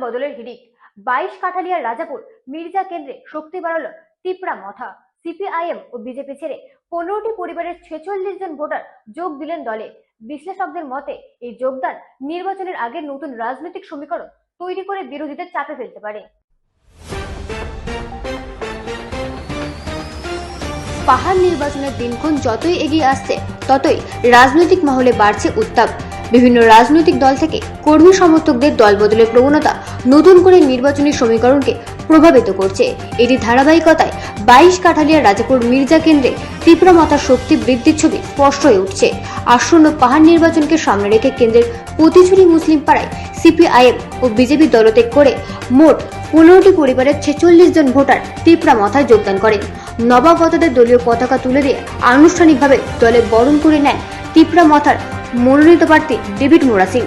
বদলের হিড়িক। 22 কাঠালিয়ার রাজাপুর মির্জা কেন্দ্রে শক্তি বাড়ালো তিপ্রা মথা। সিপিআইএম ও বিজেপি ছেড়ে 15টি পরিবারের 46 জন ভোটার যোগ দিলেন দলে। বিশ্লেষকদের মতে এই যোগদান নির্বাচনের আগে নতুন রাজনৈতিক সমীকরণ তৈরি করে বিরোধীদের চাপে ফেলতে পারে। পাহাড় নির্বাচনের দিনক্ষণ যতই এগিয়ে আসছে ততই রাজনৈতিক মহলে বাড়ছে উত্তাপ। বিভিন্ন রাজনৈতিক দল থেকে কর্মী সমর্থকদের দল বদলের প্রবণতা নতুন করে নির্বাচনী সমীকরণকে প্রভাবিত করছে। এটি ধারাবাহিকতায় 22 কাঠালিয়ার রাজাপুর মির্জা কেন্দ্রে তীব্র মাত্রার শক্তি বৃদ্ধির ছবি স্পষ্ট হয়ে উঠছে। আসন্ন পাহাড় নির্বাচনকে সামনে রেখে কেন্দ্রের প্রতিচুরি মুসলিম পাড়ায় সিপিআইএম ও বিজেপি দলত্যাগ করে মোট 15টি পরিবারের 46 জন ভোটার তীব্র মাথায় যোগদান করেন। নবাগতদের দলীয় পতাকা তুলে দিয়ে আনুষ্ঠানিকভাবে দলে বরণ করে নেন তীব্র মাথার মনোনীত প্রার্থী ডেভিড মোরা সিং।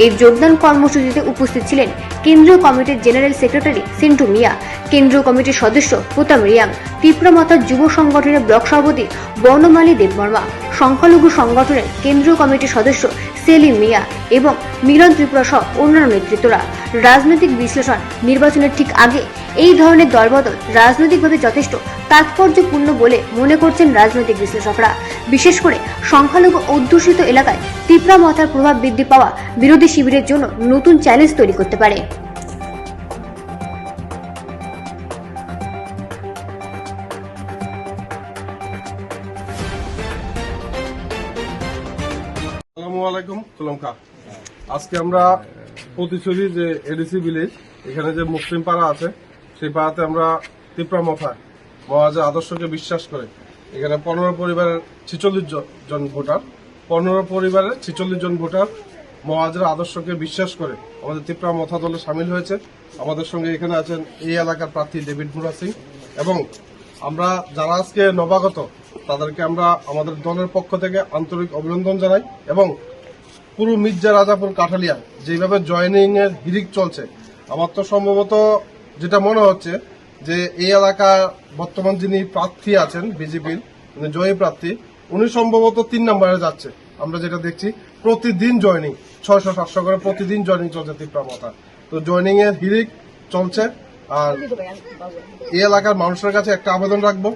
এই যোগদান কর্মসূচিতে উপস্থিত ছিলেন কেন্দ্রীয় কমিটির জেনারেল সেক্রেটারি সিন্টু মিয়া, কেন্দ্রীয় কমিটির সদস্য পুতাম রিয়াং, তীব্র মাথার যুব সংগঠনের ব্লক সভাপতি বর্ণমালী দেববর্মা, সংখ্যালঘু সংগঠনের কেন্দ্রীয় কমিটির সদস্য সেলিম মিয়া এবং মিলন ত্রিপুরা সহ অন্যান্য নেতৃত্বরা। রাজনৈতিক বিশ্লেষণ: নির্বাচনের ঠিক আগে এই ধরনের দলবদল রাজনৈতিকভাবে যথেষ্ট তাৎপর্যপূর্ণ বলে মনে করছেন রাজনৈতিক বিশ্লেষকরা। বিশেষ করে সংখ্যালঘু অধ্যুষিত এলাকায় তীব্র মাথার প্রভাব বৃদ্ধি পাওয়া বিরোধী শিবিরের জন্য নতুন চ্যালেঞ্জ তৈরি করতে পারে। আজকে আমরা প্রতিচুরি যে এডিসি ভিলেজ, এখানে যে মুসলিম পাড়া আছে, সেই পাড়াতে আমরা তিপ্রা মথায় মহাজের আদর্শকে বিশ্বাস করে এখানে 15 পরিবারের 46 জন ভোটার 15 পরিবারের 46 জন ভোটার মহাজের আদর্শকে বিশ্বাস করে আমাদের তিপ্রা মথা দলে সামিল হয়েছে। আমাদের সঙ্গে এখানে আছেন এই এলাকার প্রার্থী ডেভিড মোরা সিং এবং আমরা যারা আজকে নবাগত তাদেরকে আমরা আমাদের দলের পক্ষ থেকে আন্তরিক অভিনন্দন জানাই। এবং পুরো মির্জা রাজাপুর কাঠালিয়া যেভাবে জয়েনিং এর হিড়িক চলছে, আমার তো সম্ভবত যেটা মনে হচ্ছে যে এই এলাকার বর্তমান যিনি প্রার্থী আছেন বিজেপির জয়ী প্রার্থী, উনি সম্ভবত 3 নম্বরে যাচ্ছে। আমরা যেটা দেখছি প্রতিদিন জয়েনিং 600-700 করে প্রতিদিন জয়েনিং চলছে তীব্র মাথা। তো জয়েনিং এর হিড়িক চলছে। আর এই এলাকার মানুষের কাছে একটা আবেদন রাখবো,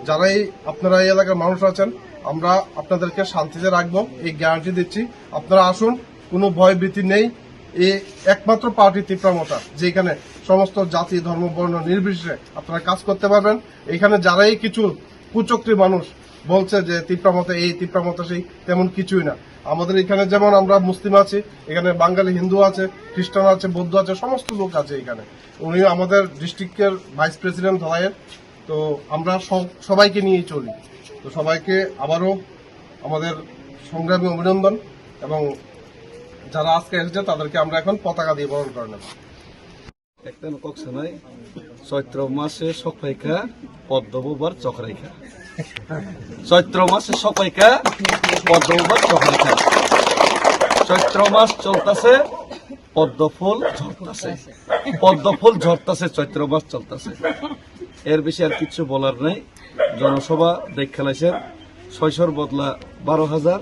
যারাই আপনারা এই এলাকার মানুষ আছেন, আমরা আপনাদেরকে শান্তিতে রাখবো, এই গ্যারান্টি দিচ্ছি। আপনারা আসুন, কোনো ভয় ভীতি নেই। এই একমাত্র পার্টি তীব্র মথা যেখানে সমস্ত জাতি ধর্ম বর্ণ নির্বিশেষে আপনারা কাজ করতে পারবেন। এখানে যারাই কিছু কুচক্রী মানুষ বলছে যে তীব্র মথা এই তীব্র মথা সেই, তেমন কিছুই না। আমাদের এখানে যেমন আমরা মুসলিম আছি, এখানে বাঙালি হিন্দু আছে, খ্রিস্টান আছে, বৌদ্ধ আছে, সমস্ত লোক আছে এখানে। উনি আমাদের ডিস্ট্রিক্টের ভাইস প্রেসিডেন্ট ধলাইয়ের। তো আমরা সবাইকে নিয়েই চলি। তো সবাইকে আবারও আমাদের সংগ্রামী অভিনন্দন এবং যারা আজকে এসেছে তাদেরকে আমরা এখন পতাকা দিয়ে বরণ করে নেব। একদিন কক্সে নাই চৈত্র মাসে সকাইকা পদ্মবার চকরাইকা, চৈত্র মাসে সকাইকা পদ্মবার চকরাইকা, চৈত্র মাস চলতেছে, পদ্মফুল ঝরতেছে, পদ্মফুল ঝরতেছে, চৈত্র মাস চলতেছে। এর বেশি আর কিছু বলার নেই। জনসভা দেখ খেলাইছেন, 600 বদলা 12,000।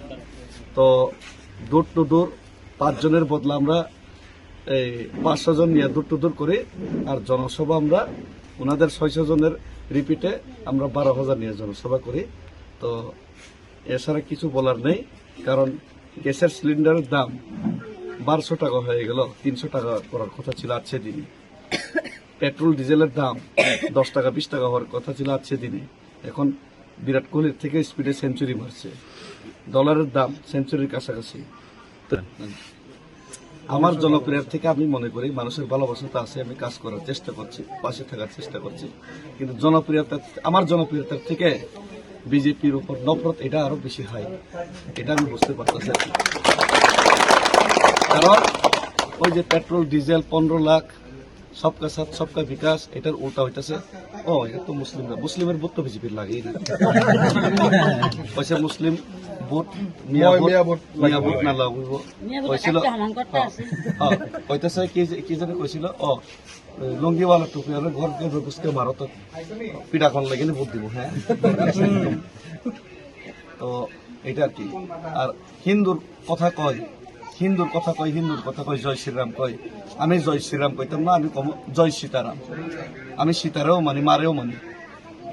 তো দূর টু দূর 5 জনের বদলা আমরা এই 500 জন নিয়ে দূর টু দূর করি। আর জনসভা আমরা ওনাদের 600 জনের রিপিটে আমরা 12,000 নিয়ে জনসভা করি। তো এছাড়া কিছু বলার নেই, কারণ গ্যাসের সিলিন্ডারের দাম 1200 টাকা হয়ে গেল, 300 টাকা করার কথা ছিল আজকে দিনে। পেট্রোল ডিজেলের দাম 10 টাকা 20 টাকা হওয়ার কথা ছিল আজকে দিনে। এখন বিরাট কোহলির থেকে স্পিডে সেঞ্চুরি মারছে। ডলারের দাম সেঞ্চুরির কাছাকাছি। আমার জনপ্রিয়তার থেকে আমি মনে করি মানুষের ভালোবাসাটা আছে, আমি কাজ করার চেষ্টা করছি, পাশে থাকার চেষ্টা করছি। কিন্তু আমার জনপ্রিয়তার থেকে বিজেপির উপর নফরত এটা আরো বেশি হয়, এটা আমি বুঝতে পারতেছি। কারণ ওই যে পেট্রোল ডিজেল 15 লাখ সবকা সাথ সবকা বিকাশ, এটার উল্টা হইতেছে। ও এটা তো মুসলিমের ভোট তো বিজেপির লাগেই না, পয়সা মুসলিম ভোট মিয়া ভোট না লাগব কইছিল। কইতেছে কি জানি কইছিল, লুঙ্গিওয়ালা টুপি আর ঘরকে বুঝতে মারো তো পিঠাখন লাগে ভোট দিব। হ্যাঁ, তো এটা আর কি। আর হিন্দুর কথা কয় হিন্দুর কথা কয় জয় শ্রীরাম কয়। আমি জয় শ্রীরাম কইতাম না, আমি কম জয় সীতারাম। আমি সীতারেও মানি, মারেও মানি।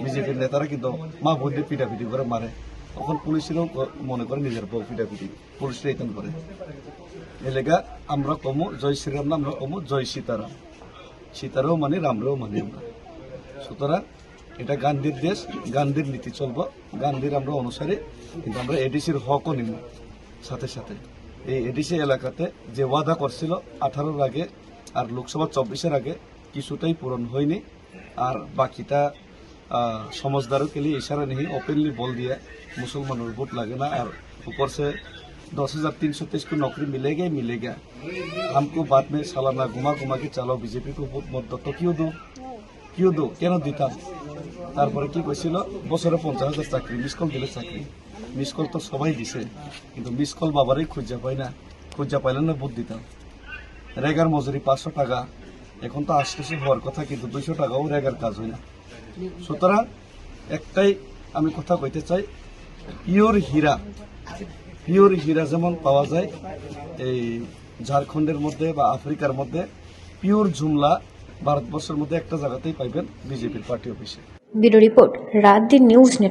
বিজেপির নেতারা কিন্তু মা বোনদের পিটাপিটি করে মারে, তখন পুলিশেরও মনে করে নিজের বউ পিটাপিটি, পুলিশরা এতন করে। এলাকা আমরা কমু জয় শ্রীরাম না, আমরা কমু জয় সীতারাম। সীতারেও মানি, রামরেও মানি আমরা। সুতরাং এটা গান্ধীর দেশ, গান্ধীর নীতি চলবো, গান্ধীর আমরা অনুসারী। কিন্তু আমরা এডিসির হকও নিব সাথে সাথে। এই এডিসি এলাকাতে যে ওয়াদা করছিল 18-র আগে আর লোকসভা 24-এর আগে কিছুটাই পূরণ হয়নি। আর বাকিটা समझदारों के लिए इशारा नहीं, ओपनली बोल दिया मुसलमानों को वोट लगेना और ऊपर से 10,323 को नौकरी मिलेगा ही मिलेगा। हमको बाद में सालाना घुमा घुमा के चलो बीजेपी को वोट मत दो, तो क्यों दो কেন দিতাম। তারপরে কি কইছিল বছরে 50,000 চাকরি, মিস কল দিলে চাকরি। মিস কল তো সবাই দিছে, কিন্তু মিস কল বাবারই খুঁজা পাই না, খুঁজা পাইলে না ভোট দিতাম। রেগার মজুরি 500 টাকা, এখন তো আসতেছে হওয়ার কথা, কিন্তু 200 টাকাও রেগার কাজ হয় না। সুতরাং একটাই আমি কথা কইতে চাই, পিওর হীরা যেমন পাওয়া যায় এই ঝাড়খণ্ডের মধ্যে বা আফ্রিকার মধ্যে, পিওর জুমলা ভারতবর্ষের মধ্যে একটা জায়গাতেই পাইবেন, বিজেপির পার্টি অফিসে। ব্যুরো রিপোর্ট, রাত দিন নিউজ নেটওয়ার্ক।